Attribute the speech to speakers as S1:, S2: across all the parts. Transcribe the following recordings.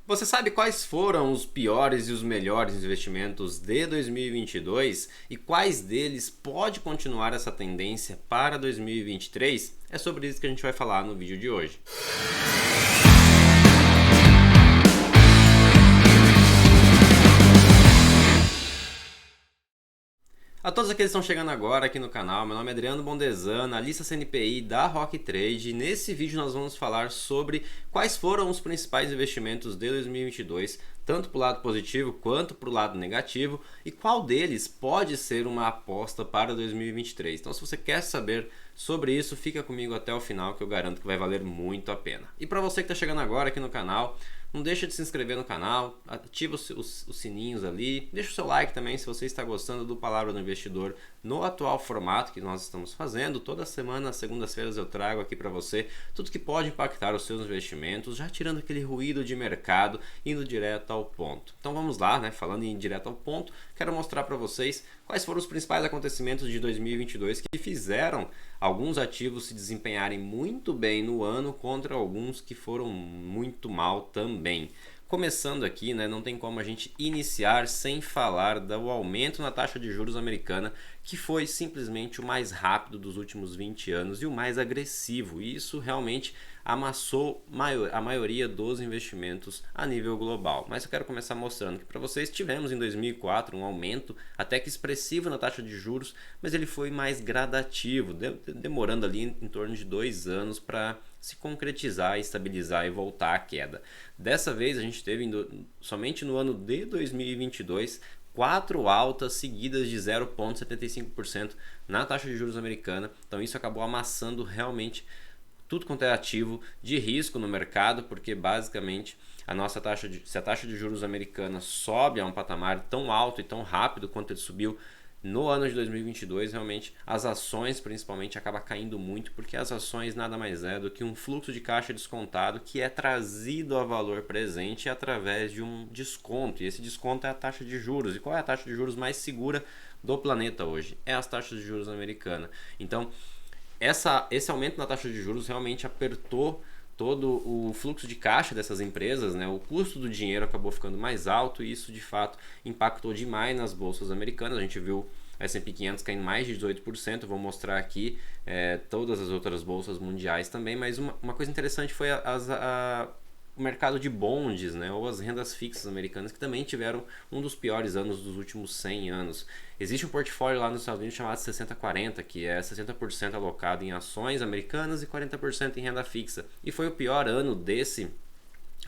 S1: Você sabe quais foram os piores e os melhores investimentos de 2022 e quais deles pode continuar essa tendência para 2023? É sobre isso que a gente vai falar no vídeo de hoje. A todos aqueles que estão chegando agora aqui no canal, meu nome é Adriano Bondezan, analista CNPI da Rock Trade, e nesse vídeo nós vamos falar sobre quais foram os principais investimentos de 2022, tanto para o lado positivo quanto para o lado negativo, e qual deles pode ser uma aposta para 2023. Então, se você quer saber sobre isso, fica comigo até o final, que eu garanto que vai valer muito a pena. E para você que está chegando agora aqui no canal, não deixa de se inscrever no canal, ativa os sininhos ali, deixa o seu like também se você está gostando do Palavra do Investidor no atual formato que nós estamos fazendo. Toda semana, às segundas-feiras, eu trago aqui para você tudo que pode impactar os seus investimentos, já tirando aquele ruído de mercado, indo direto ao ponto. Então vamos lá, né? Falando em direto ao ponto, quero mostrar para vocês quais foram os principais acontecimentos de 2022 que fizeram alguns ativos se desempenharem muito bem no ano contra alguns que foram muito mal também. Começando aqui, né, não tem como a gente iniciar sem falar do aumento na taxa de juros americana, que foi simplesmente o mais rápido dos últimos 20 anos e o mais agressivo. E isso realmente amassou a maioria dos investimentos a nível global. Mas eu quero começar mostrando que para vocês tivemos em 2004 um aumento até que expressivo na taxa de juros, mas ele foi mais gradativo, demorando ali em torno de 2 anos para se concretizar, estabilizar e voltar à queda. Dessa vez a gente teve somente no ano de 2022 quatro altas seguidas de 0,75% na taxa de juros americana. Então isso acabou amassando realmente tudo quanto é ativo de risco no mercado, porque basicamente se a taxa de juros americana sobe a um patamar tão alto e tão rápido quanto ele subiu no ano de 2022, realmente as ações principalmente acabam caindo muito, porque as ações nada mais é do que um fluxo de caixa descontado que é trazido a valor presente através de um desconto, e esse desconto é a taxa de juros. E qual é a taxa de juros mais segura do planeta hoje? É as taxas de juros americanas. Então esse aumento na taxa de juros realmente apertou todo o fluxo de caixa dessas empresas, né? O custo do dinheiro acabou ficando mais alto e isso de fato impactou demais nas bolsas americanas. A gente viu S&P 500 caindo mais de 18%, vou mostrar aqui todas as outras bolsas mundiais também, mas uma coisa interessante foi o mercado de bonds, né, ou as rendas fixas americanas, que também tiveram um dos piores anos dos últimos 100 anos. Existe um portfólio lá nos Estados Unidos chamado 60-40, que é 60% alocado em ações americanas e 40% em renda fixa. E foi o pior ano desse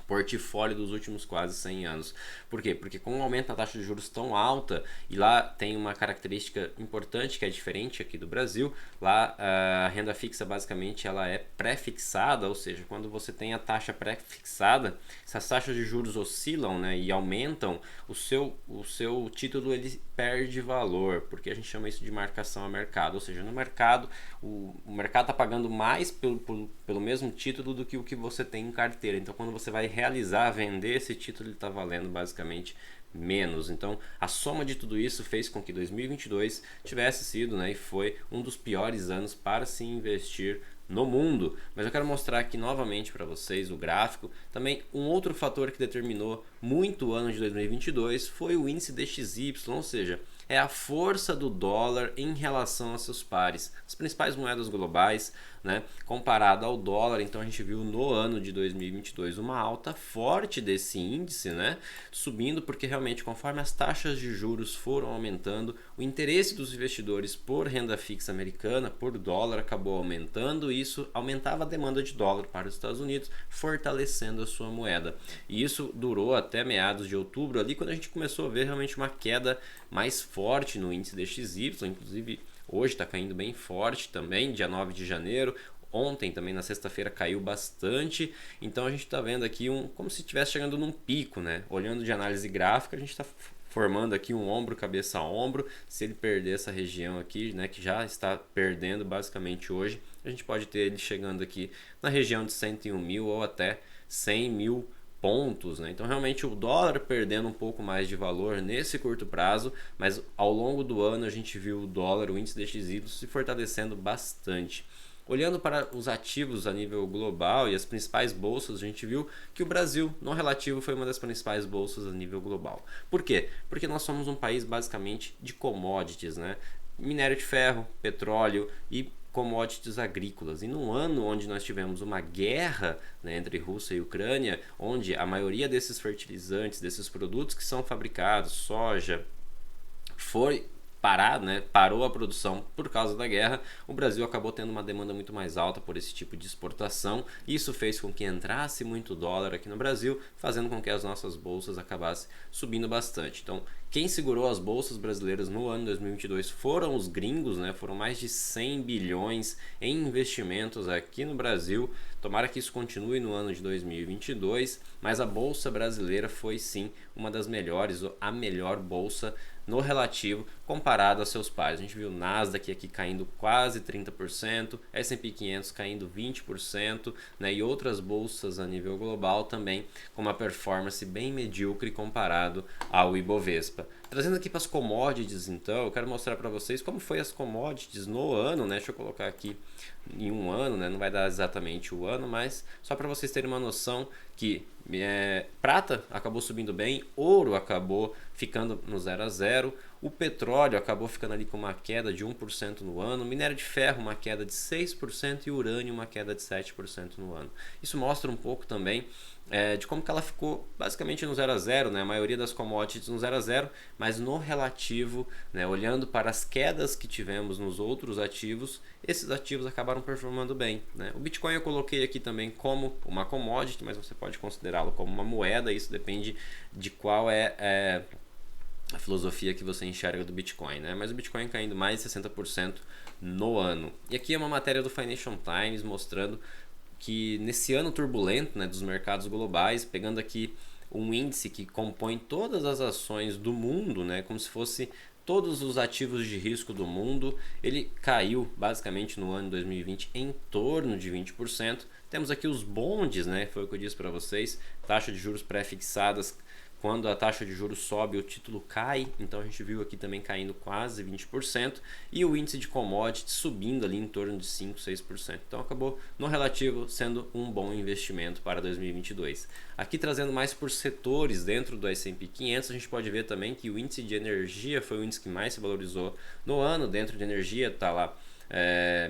S1: portfólio dos últimos quase 100 anos. Por quê? Porque com o aumento da taxa de juros tão alta, e lá tem uma característica importante que é diferente aqui do Brasil, lá a renda fixa basicamente ela é pré-fixada, ou seja, quando você tem a taxa pré-fixada, se as taxas de juros oscilam, né, e aumentam, o seu título ele perde valor, porque a gente chama isso de marcação a mercado, ou seja, no mercado, o mercado está pagando mais pelo mesmo título do que o que você tem em carteira. Então quando você vai realizar, vender esse título, ele está valendo basicamente menos. Então a soma de tudo isso fez com que 2022 tivesse sido, né, e foi um dos piores anos para se investir no mundo. Mas eu quero mostrar aqui novamente para vocês o gráfico. Também um outro fator que determinou muito o ano de 2022 foi o índice DXY, ou seja, é a força do dólar em relação a seus pares, as principais moedas globais, né, comparado ao dólar. Então a gente viu no ano de 2022 uma alta forte desse índice, né, subindo, porque realmente conforme as taxas de juros foram aumentando, o interesse dos investidores por renda fixa americana, por dólar, acabou aumentando. E isso aumentava a demanda de dólar para os Estados Unidos, fortalecendo a sua moeda. E isso durou até meados de outubro, ali quando a gente começou a ver realmente uma queda mais forte no índice DXY, inclusive hoje está caindo bem forte também, dia 9 de janeiro. Ontem também na sexta-feira caiu bastante. Então a gente está vendo aqui como se estivesse chegando num pico, né? Olhando de análise gráfica, a gente está formando aqui um ombro, cabeça a ombro. Se ele perder essa região aqui, né, que já está perdendo basicamente hoje, a gente pode ter ele chegando aqui na região de 101 mil ou até 100 mil pontos, né? Então realmente o dólar perdendo um pouco mais de valor nesse curto prazo, mas ao longo do ano a gente viu o dólar, o índice DXY se fortalecendo bastante. Olhando para os ativos a nível global e as principais bolsas, a gente viu que o Brasil, no relativo, foi uma das principais bolsas a nível global. Por quê? Porque nós somos um país basicamente de commodities, né? Minério de ferro, petróleo e commodities agrícolas. E num ano onde nós tivemos uma guerra, né, entre Rússia e Ucrânia, onde a maioria desses fertilizantes, desses produtos que são fabricados, soja, foi parado, né? Parou a produção por causa da guerra, o Brasil acabou tendo uma demanda muito mais alta por esse tipo de exportação. Isso fez com que entrasse muito dólar aqui no Brasil, fazendo com que as nossas bolsas acabassem subindo bastante. Então, quem segurou as bolsas brasileiras no ano 2022 foram os gringos, né? Foram mais de 100 bilhões em investimentos aqui no Brasil. Tomara que isso continue no ano de 2022, mas a bolsa brasileira foi sim uma das melhores, a melhor bolsa no relativo comparado a seus pares. A gente viu o Nasdaq aqui caindo quase 30%, S&P 500 caindo 20%, né, e outras bolsas a nível global também com uma performance bem medíocre comparado ao Ibovespa. Trazendo aqui para as commodities, então, eu quero mostrar para vocês como foi as commodities no ano, né? Deixa eu colocar aqui em um ano, né? Não vai dar exatamente o ano, mas só para vocês terem uma noção que prata acabou subindo bem, ouro acabou ficando no 0 a 0, o petróleo acabou ficando ali com uma queda de 1% no ano, minério de ferro uma queda de 6% e urânio uma queda de 7% no ano. Isso mostra um pouco também de como que ela ficou basicamente no 0 a 0, né? A maioria das commodities no 0 a 0, mas no relativo, né? Olhando para as quedas que tivemos nos outros ativos, esses ativos acabaram performando bem, né? O Bitcoin eu coloquei aqui também como uma commodity, mas você pode considerá-lo como uma moeda, isso depende de qual é a filosofia que você enxerga do Bitcoin, né? Mas o Bitcoin caindo mais de 60% no ano. E aqui é uma matéria do Financial Times mostrando que nesse ano turbulento, né, dos mercados globais, pegando aqui um índice que compõe todas as ações do mundo, né, como se fosse todos os ativos de risco do mundo, ele caiu basicamente no ano 2020 em torno de 20%. Temos aqui os bondes, né, foi o que eu disse para vocês, taxa de juros pré-fixadas. Quando a taxa de juros sobe, o título cai, então a gente viu aqui também caindo quase 20%, e o índice de commodities subindo ali em torno de 5, 6%. Então acabou no relativo sendo um bom investimento para 2022. Aqui trazendo mais por setores dentro do S&P 500, a gente pode ver também que o índice de energia foi o índice que mais se valorizou no ano. Dentro de energia está lá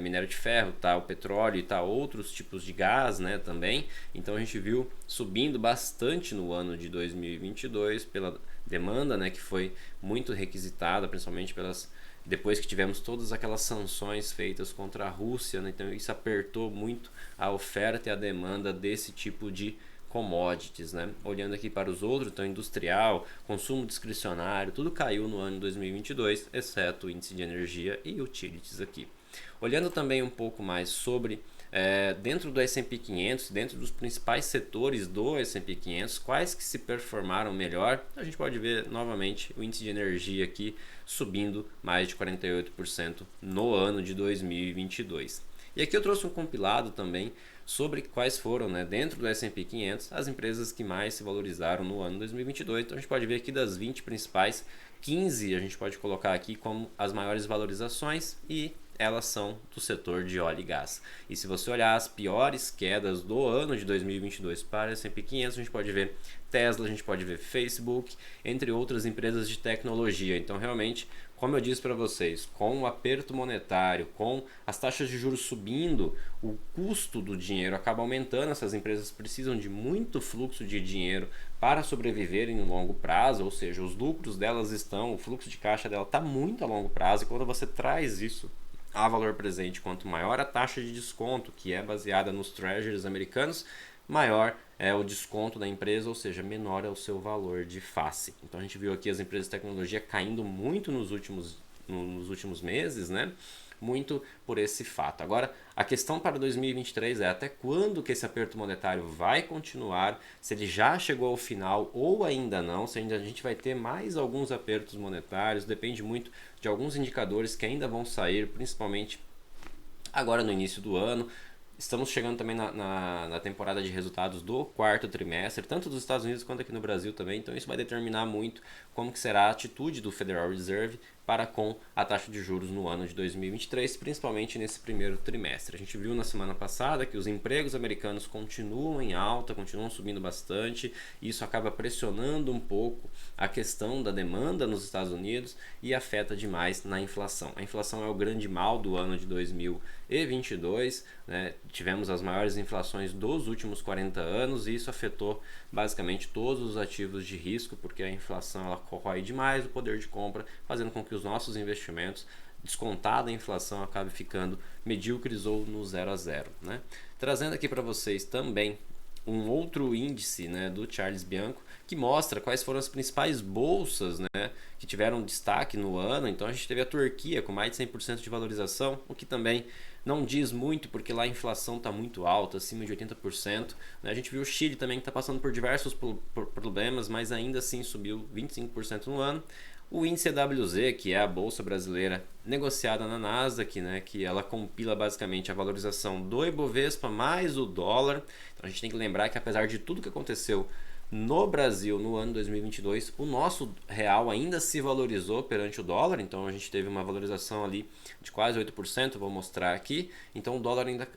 S1: minério de ferro, tá o petróleo e tá outros tipos de gás, né, também. Então a gente viu subindo bastante no ano de 2022 pela demanda, né, que foi muito requisitada, principalmente depois que tivemos todas aquelas sanções feitas contra a Rússia, né, então isso apertou muito a oferta e a demanda desse tipo de commodities, né? Olhando aqui para os outros, então industrial, consumo discricionário, tudo caiu no ano 2022, exceto o índice de energia e utilities aqui. Olhando também um pouco mais sobre dentro do S&P 500, dentro dos principais setores do S&P 500, quais que se performaram melhor, a gente pode ver novamente o índice de energia aqui subindo mais de 48% no ano de 2022. E aqui eu trouxe um compilado também sobre quais foram, né, dentro do S&P 500, as empresas que mais se valorizaram no ano 2022. Então a gente pode ver aqui das 20 principais, 15 a gente pode colocar aqui como as maiores valorizações e elas são do setor de óleo e gás. E se você olhar as piores quedas do ano de 2022 para o S&P 500, a gente pode ver Tesla, a gente pode ver Facebook, entre outras empresas de tecnologia. Então realmente, como eu disse para vocês, com o aperto monetário, com as taxas de juros subindo, o custo do dinheiro acaba aumentando. Essas empresas precisam de muito fluxo de dinheiro para sobreviverem no longo prazo, ou seja, os lucros delas o fluxo de caixa dela está muito a longo prazo, e quando você traz isso a valor presente, quanto maior a taxa de desconto, que é baseada nos treasuries americanos, maior é o desconto da empresa, ou seja, menor é o seu valor de face. Então a gente viu aqui as empresas de tecnologia caindo muito nos últimos meses, né? Muito por esse fato. Agora, a questão para 2023 é até quando que esse aperto monetário vai continuar, se ele já chegou ao final ou ainda não, se ainda a gente vai ter mais alguns apertos monetários, depende muito de alguns indicadores que ainda vão sair, principalmente agora no início do ano. Estamos chegando também na temporada de resultados do quarto trimestre, tanto dos Estados Unidos quanto aqui no Brasil também. Então isso vai determinar muito como que será a atitude do Federal Reserve para com a taxa de juros no ano de 2023, principalmente nesse primeiro trimestre. A gente viu na semana passada que os empregos americanos continuam em alta, continuam subindo bastante, e isso acaba pressionando um pouco a questão da demanda nos Estados Unidos e afeta demais na inflação. A inflação é o grande mal do ano de 2022, né? Tivemos as maiores inflações dos últimos 40 anos e isso afetou basicamente todos os ativos de risco, porque a inflação ela corrói demais o poder de compra, fazendo com que os nossos investimentos, descontada a inflação, acabe ficando medíocres ou no 0 a 0, né? Trazendo aqui para vocês também um outro índice, né, do Charles Bianco, que mostra quais foram as principais bolsas, né, que tiveram destaque no ano. Então a gente teve a Turquia com mais de 100% de valorização, o que também não diz muito, porque lá a inflação está muito alta, acima de 80%. Né? A gente viu o Chile também, que está passando por diversos problemas, mas ainda assim subiu 25% no ano. O índice EWZ, que é a bolsa brasileira negociada na Nasdaq, né, que ela compila basicamente a valorização do Ibovespa mais o dólar. Então a gente tem que lembrar que apesar de tudo que aconteceu no Brasil no ano 2022, o nosso real ainda se valorizou perante o dólar, então a gente teve uma valorização ali de quase 8%, vou mostrar aqui. Então o dólar ainda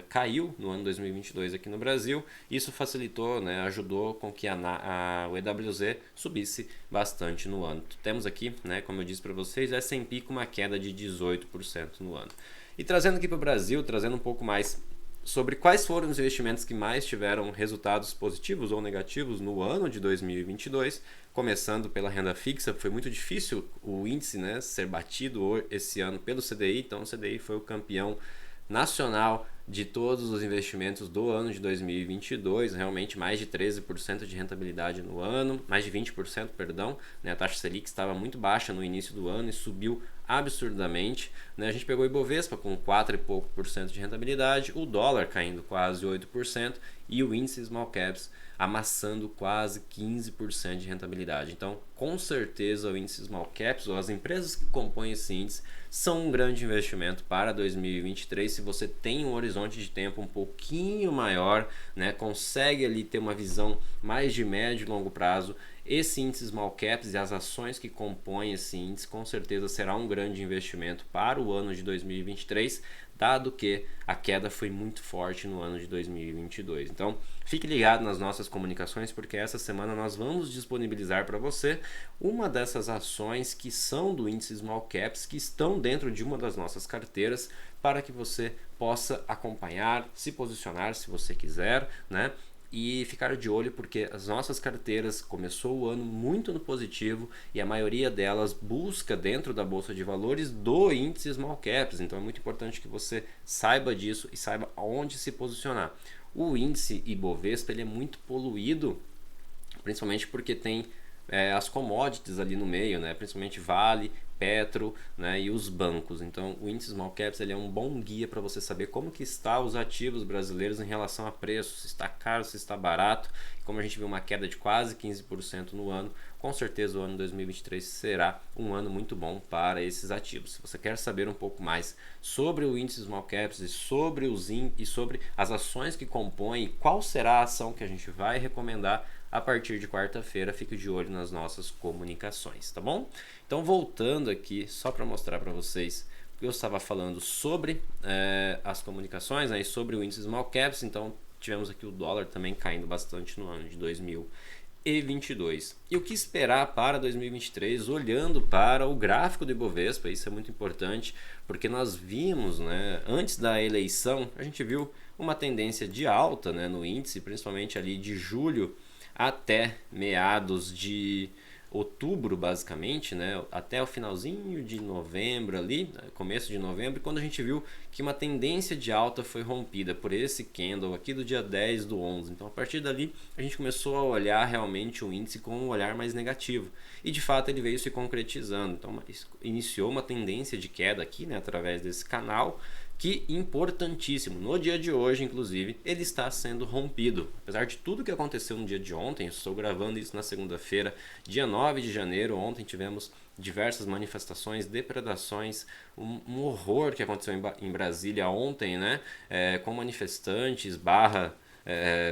S1: caiu no ano 2022 aqui no Brasil, isso facilitou, né, ajudou com que o EWZ subisse bastante no ano. Temos aqui, né, como eu disse para vocês, o S&P com uma queda de 18% no ano. E trazendo aqui para o Brasil, trazendo um pouco mais sobre quais foram os investimentos que mais tiveram resultados positivos ou negativos no ano de 2022, começando pela renda fixa. Foi muito difícil o índice, né, ser batido esse ano pelo CDI, então o CDI foi o campeão nacional de todos os investimentos do ano de 2022, realmente mais de 13% de rentabilidade no ano, mais de 20%, perdão, né? A taxa Selic estava muito baixa no início do ano e subiu absurdamente, né? A gente pegou o Ibovespa com 4 e pouco por cento de rentabilidade, o dólar caindo quase 8% e o índice Small Caps amassando quase 15% de rentabilidade. Então, com certeza, o índice Small Caps, ou as empresas que compõem esse índice, são um grande investimento para 2023. Se você tem um horizonte de tempo um pouquinho maior, né, consegue ali ter uma visão mais de médio e longo prazo, esse índice Small Caps e as ações que compõem esse índice com certeza será um grande investimento para o ano de 2023, dado que a queda foi muito forte no ano de 2022. Então, fique ligado nas nossas comunicações, porque essa semana nós vamos disponibilizar para você uma dessas ações que são do índice Small Caps, que estão dentro de uma das nossas carteiras, para que você possa acompanhar, se posicionar se você quiser, né? E ficar de olho, porque as nossas carteiras começou o ano muito no positivo e a maioria delas busca dentro da bolsa de valores do índice Small Caps. Então é muito importante que você saiba disso e saiba aonde se posicionar. O índice Ibovespa ele é muito poluído, principalmente porque tem as commodities ali no meio, né? Principalmente Vale, Petro, né, e os bancos. Então o índice Small Caps ele é um bom guia para você saber como que está os ativos brasileiros em relação a preço, se está caro, se está barato. Como a gente viu uma queda de quase 15% no ano, com certeza o ano 2023 será um ano muito bom para esses ativos. Se você quer saber um pouco mais sobre o índice Small Caps e sobre as ações que compõem, qual será a ação que a gente vai recomendar a partir de quarta-feira, fique de olho nas nossas comunicações, tá bom? Então, voltando aqui, só para mostrar para vocês, eu estava falando sobre as comunicações, né, e sobre o índice Small Caps. Então, tivemos aqui o dólar também caindo bastante no ano de 2022. E o que esperar para 2023, olhando para o gráfico do Ibovespa? Isso é muito importante, porque nós vimos, né, antes da eleição, a gente viu uma tendência de alta, né, no índice, principalmente ali de julho até meados de outubro, basicamente, né, até o finalzinho de novembro ali, começo de novembro, quando a gente viu que uma tendência de alta foi rompida por esse candle aqui do dia 10 do 11. Então, a partir dali, a gente começou a olhar realmente o índice com um olhar mais negativo. E, de fato, ele veio se concretizando. Então, iniciou uma tendência de queda aqui, né, através desse canal, que importantíssimo, no dia de hoje, inclusive, ele está sendo rompido. Apesar de tudo que aconteceu no dia de ontem, eu estou gravando isso na segunda-feira, dia 9 de janeiro, ontem tivemos diversas manifestações, depredações, um horror que aconteceu em Brasília ontem, né? Com manifestantes,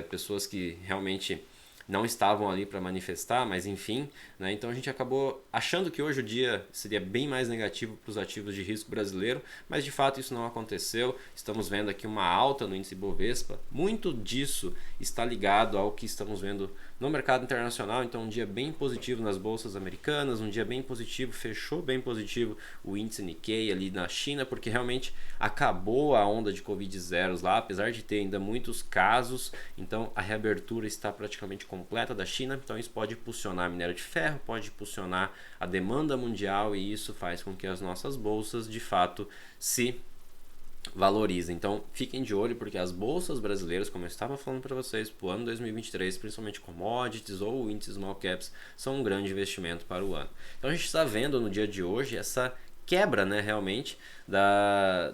S1: pessoas que realmente não estavam ali para manifestar, mas enfim, né? Então a gente acabou achando que hoje o dia seria bem mais negativo para os ativos de risco brasileiro, mas de fato isso não aconteceu. Estamos vendo aqui uma alta no índice Bovespa. Muito disso está ligado ao que estamos vendo no mercado internacional. Então um dia bem positivo nas bolsas americanas, um dia bem positivo, fechou bem positivo o índice Nikkei ali na China, porque realmente acabou a onda de Covid zeros lá, apesar de ter ainda muitos casos. Então a reabertura está praticamente completa da China, então isso pode impulsionar a minério de ferro, pode impulsionar a demanda mundial, e isso faz com que as nossas bolsas de fato se valorizem. Então fiquem de olho, porque as bolsas brasileiras, como eu estava falando para vocês, para o ano 2023, principalmente commodities ou índices small caps, são um grande investimento para o ano. Então a gente está vendo no dia de hoje essa quebra, né, realmente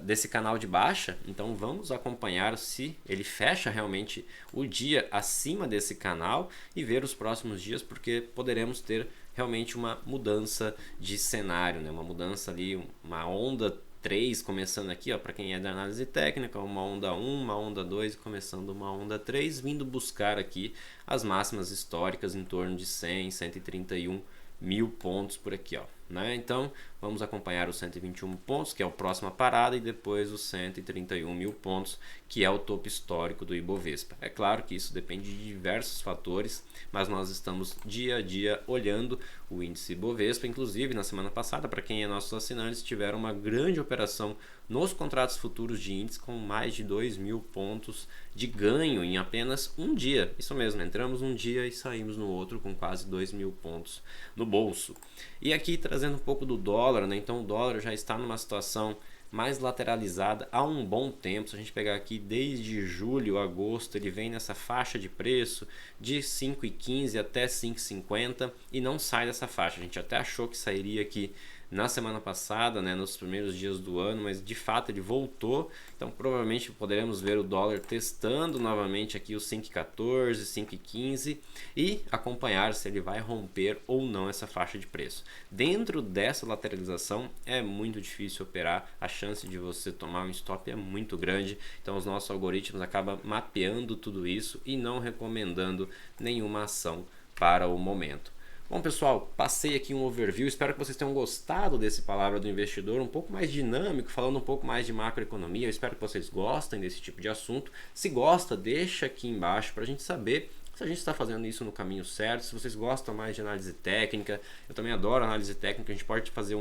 S1: desse canal de baixa. Então vamos acompanhar se ele fecha realmente o dia acima desse canal e ver os próximos dias, porque poderemos ter realmente uma mudança de cenário, né? Uma mudança ali, uma onda 3 começando aqui, ó, para quem é da análise técnica, uma onda 1, uma onda 2 começando uma onda 3, vindo buscar aqui as máximas históricas em torno de 100, 131 mil pontos por aqui, ó, né? Então vamos acompanhar os 121 pontos, que é a próxima parada, e depois os 131 mil pontos, que é o topo histórico do Ibovespa. É claro que isso depende de diversos fatores, mas nós estamos dia a dia olhando o índice Ibovespa. Inclusive na semana passada, para quem é nossos assinantes, tiveram uma grande operação nos contratos futuros de índice com mais de 2.000 pontos de ganho em apenas um dia. Isso mesmo, entramos um dia e saímos no outro com quase 2.000 pontos no bolso. E aqui trazendo um pouco do dólar, né? Então o dólar já está numa situação mais lateralizada há um bom tempo. Se a gente pegar aqui desde julho, agosto, ele vem nessa faixa de preço de 5,15 até 5,50 e não sai dessa faixa. A gente até achou que sairia aqui na semana passada, né, nos primeiros dias do ano, mas de fato ele voltou. Então provavelmente poderemos ver o dólar testando novamente aqui os 5,14, 5,15 e acompanhar se ele vai romper ou não essa faixa de preço. Dentro dessa lateralização é muito difícil operar, a chance de você tomar um stop é muito grande, então os nossos algoritmos acabam mapeando tudo isso e não recomendando nenhuma ação para o momento. Bom, pessoal, passei aqui um overview, espero que vocês tenham gostado desse Palavra do Investidor, um pouco mais dinâmico, falando um pouco mais de macroeconomia. Eu espero que vocês gostem desse tipo de assunto. Se gosta, deixa aqui embaixo para a gente saber se a gente está fazendo isso no caminho certo, se vocês gostam mais de análise técnica. Eu também adoro análise técnica, a gente pode fazer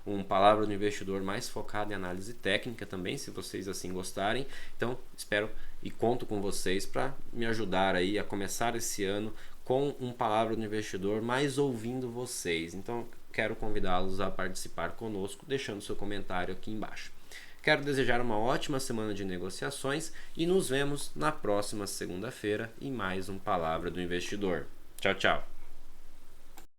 S1: um Palavra do Investidor mais focado em análise técnica também, se vocês assim gostarem. Então, espero e conto com vocês para me ajudar aí a começar esse ano com um Palavra do Investidor, mais ouvindo vocês. Então, quero convidá-los a participar conosco, deixando seu comentário aqui embaixo. Quero desejar uma ótima semana de negociações e nos vemos na próxima segunda-feira em mais um Palavra do Investidor. Tchau, tchau!